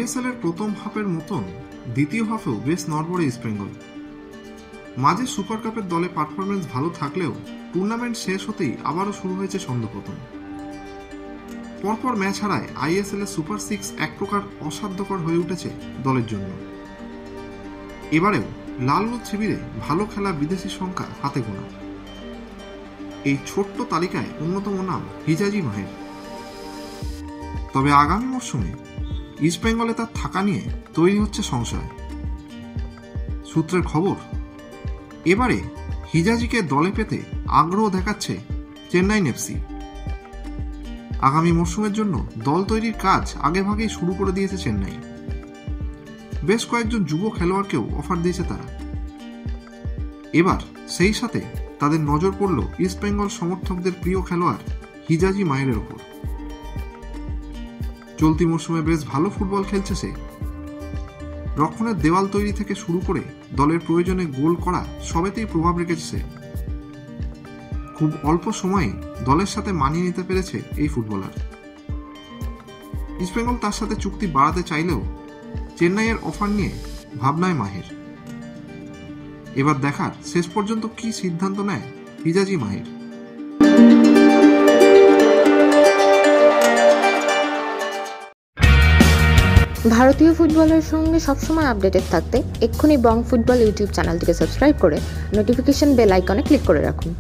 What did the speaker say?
ISL এর প্রথম হাফের মতন দ্বিতীয় হাফেও বেশ নড়বড়ে ইস্টবেঙ্গল। মাঝে সুপার কাপের দলে পারফরমেন্স ভালো থাকলেও টুর্নামেন্ট শেষ হতেই আবারও শুরু হয়েছে ছন্দপতন। পরপর ম্যাচ হারায় আইএসএল এর সুপার সিক্স এক প্রকার অসাধ্যকর হয়ে উঠেছে দলের জন্য। এবারেও লাল হলুদ শিবিরে ভালো খেলা বিদেশি সংখ্যা হাতে গোনা। এই ছোট্ট তালিকায় অন্যতম নাম হিজাজি মাহের। তবে আগামী মরশুমে ইস্টবেঙ্গলে তার থাকা নিয়ে তৈরি হচ্ছে সংশয়। সূত্রের খবর, এবারে হিজাজিকে দলে পেতে আগ্রহ দেখাচ্ছে চেন্নাইন এফসি। আগামী মরশুমের জন্য দল তৈরির কাজ আগেভাগেই শুরু করে দিয়েছে চেন্নাই। বেশ কয়েকজন যুব খেলোয়াড়কেও অফার দিয়েছে তারা। এবার সেই সাথে তাদের নজর পড়ল ইস্টবেঙ্গল সমর্থকদের প্রিয় খেলোয়াড় হিজাজি মাহেরের ওপর। চলতি মরশুমে বেশ ভালো ফুটবল খেলছে সে। রক্ষণের দেওয়াল তৈরি থেকে শুরু করে দলের প্রয়োজনে গোল করা সবেতেই প্রভাব রেখেছে সে। খুব অল্প সময়ে দলের সাথে মানিয়ে নিতে পেরেছে এই ফুটবলার। ইস্টবেঙ্গল তার সাথে চুক্তি বাড়াতে চাইলেও চেন্নাইয়ের অফার নিয়ে ভাবনায় মাহের। এবার দেখার শেষ পর্যন্ত কি সিদ্ধান্ত নেয় হিজাজি মাহের। ভারতীয় ফুটবলের সঙ্গে সবসময় আপডেটেড থাকতে এক্ষুনি বং ফুটবল ইউটিউব চ্যানেলটিকে সাবস্ক্রাইব করে নোটিফিকেশন বেল আইকনে ক্লিক করে রাখুন।